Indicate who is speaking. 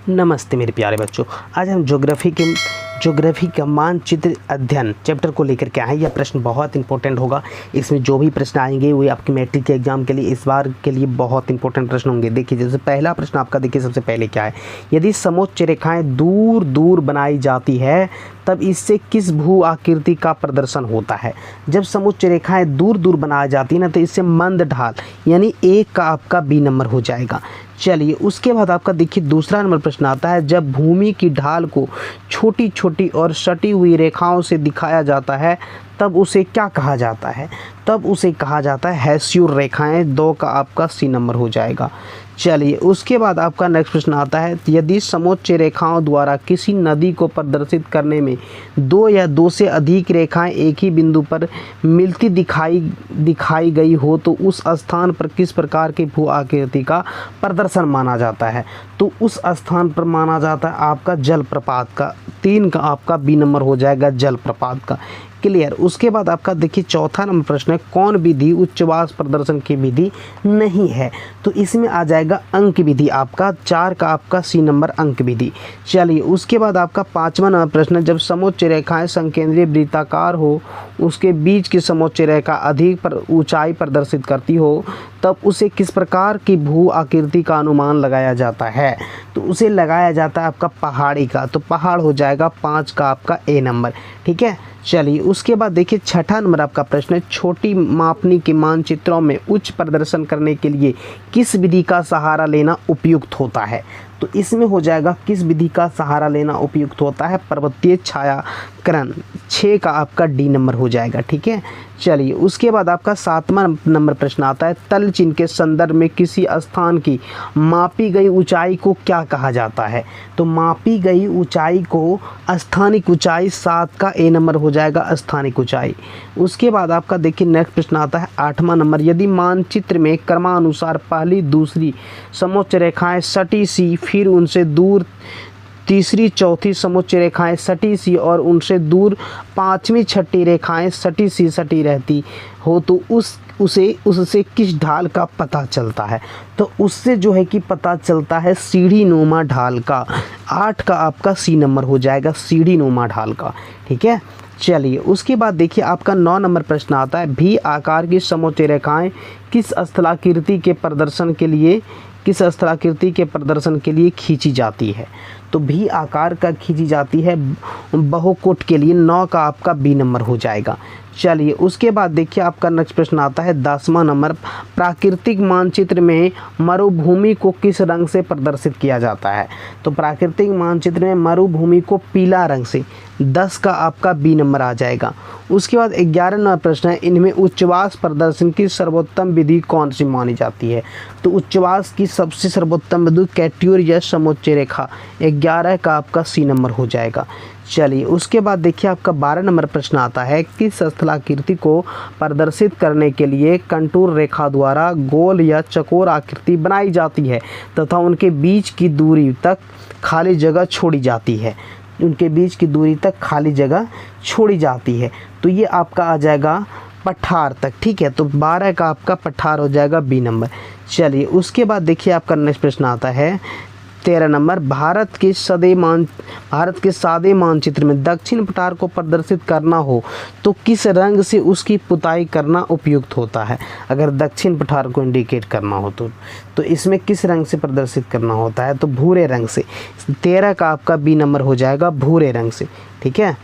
Speaker 1: नमस्ते मेरे प्यारे बच्चों। आज हम ज्योग्राफी का मानचित्र अध्ययन चैप्टर को लेकर के आए। यह प्रश्न बहुत इंपॉर्टेंट होगा। इसमें जो भी प्रश्न आएंगे वो आपके मैट्रिक के एग्जाम के लिए इस बार के लिए बहुत इंपॉर्टेंट प्रश्न होंगे। देखिए, जैसे पहला प्रश्न आपका देखिए, सबसे पहले क्या है, यदि समोच्च रेखाएं दूर दूर बनाई जाती है तब इससे किस भू आकृति का प्रदर्शन होता है। जब समोच्च रेखाएं दूर दूर बनाई जाती है ना, तो इससे मंद ढाल यानी एक का आपका बी नंबर हो जाएगा। चलिए, उसके बाद आपका देखिए दूसरा नंबर प्रश्न आता है, जब भूमि की ढाल को छोटी छोटी और सटी हुई रेखाओं से दिखाया जाता है तब उसे क्या कहा जाता है। तब उसे कहा जाता है हैस्यूर रेखाएं। 2 का आपका सी नंबर हो जाएगा। चलिए, उसके बाद आपका नेक्स्ट प्रश्न आता है, यदि समोच्च रेखाओं द्वारा किसी नदी को प्रदर्शित करने में 2 या 2 से अधिक रेखाएं एक ही बिंदु पर मिलती दिखाई गई हो तो उस स्थान पर किस प्रकार की भू आकृति का प्रदर्शन माना जाता है। तो उस स्थान पर माना जाता है आपका जलप्रपात का। 3 का आपका बी नंबर हो जाएगा जलप्रपात का। क्लियर। उसके बाद आपका देखिए चौथा नंबर प्रश्न है, कौन विधि उच्चवास प्रदर्शन की विधि नहीं है। तो इसमें आ जाएगा अंक विधि आपका। 4 का आपका सी नंबर अंक विधि। चलिए, उसके बाद आपका 5वां नंबर प्रश्न है, जब समोच्च रेखाएं संकेंद्रीय वृत्ताकार हो, उसके बीच की समोच्च रेखा अधिक ऊंचाई प्रदर्शित करती हो, तब उसे किस प्रकार की भू आकृति का अनुमान लगाया जाता है। तो उसे लगाया जाता है आपका पहाड़ी का। तो पहाड़ हो जाएगा 5 का आपका ए नंबर। ठीक है। चलिए, उसके बाद देखिए 6ठा नंबर आपका प्रश्न है, छोटी मापनी के मानचित्रों में उच्च प्रदर्शन करने के लिए किस विधि का सहारा लेना उपयुक्त होता है। तो इसमें हो जाएगा किस विधि का सहारा लेना उपयुक्त होता है, पर्वतीय छायाकरण। 6 का आपका डी नंबर हो जाएगा। ठीक है। चलिए, उसके बाद आपका 7वां नंबर प्रश्न आता है, तल चिन्ह के संदर्भ में किसी स्थान की मापी गई ऊंचाई को क्या कहा जाता है। तो मापी गई ऊंचाई को स्थानिक ऊंचाई। 7 का ए नंबर हो जाएगा स्थानिक ऊंचाई। उसके बाद आपका देखिए नेक्स्ट प्रश्न आता है 8वां नंबर, यदि मानचित्र में क्रमानुसार पहली दूसरी समोच्च रेखाएं सटी सी, फिर उनसे दूर तीसरी चौथी समोच्च रेखाएं सटी सी और उनसे दूर 5वीं छठी रेखाएं सटी सी सटी रहती हो तो उससे किस ढाल का पता चलता है। तो उससे जो है कि पता चलता है सीढ़ी नुमा ढाल का। 8 का आपका सी नंबर हो जाएगा सीढ़ी नुमा ढाल का। ठीक है। चलिए, उसके बाद देखिए आपका 9 नंबर प्रश्न आता है, भी आकार की समोच्च रेखाएं किस स्थलाकृति के प्रदर्शन के लिए खींची जाती है। तो भी आकार का खींची जाती है बहुकोट के लिए। 9 का आपका बी नंबर हो जाएगा। चलिए, उसके बाद देखिए आपका नेक्स्ट प्रश्न आता है 10वां नंबर, प्राकृतिक मानचित्र में मरुभूमि को किस रंग से प्रदर्शित किया जाता है। तो प्राकृतिक मानचित्र में मरुभूमि को पीला रंग से। 10 का आपका बी नंबर आ जाएगा। उसके बाद 11वां नंबर प्रश्न है, इनमें उच्चवास प्रदर्शन की सर्वोत्तम विधि कौन सी मानी जाती है। तो उच्चवास की सबसे सर्वोत्तम विधि कैट्यूर या समोच्च रेखा। 11 का आपका सी नंबर हो जाएगा। चलिए, उसके बाद देखिए आपका 12 नंबर प्रश्न आता है, किस स्थलाकृति को प्रदर्शित करने के लिए कंटूर रेखा द्वारा गोल या चकोर आकृति बनाई जाती है तथा उनके बीच की दूरी तक खाली जगह छोड़ी जाती है। तो ये आपका आ जाएगा पठार तक। ठीक है। तो 12 का आपका पठार हो जाएगा बी नंबर। चलिए, उसके बाद देखिए आपका नेक्स्ट प्रश्न आता है 13 नंबर, भारत के सादे मानचित्र में दक्षिण पठार को प्रदर्शित करना हो तो किस रंग से उसकी पुताई करना उपयुक्त होता है। अगर दक्षिण पठार को इंडिकेट करना हो तो इसमें किस रंग से प्रदर्शित करना होता है। तो भूरे रंग से। 13 का आपका बी नंबर हो जाएगा भूरे रंग से। ठीक है।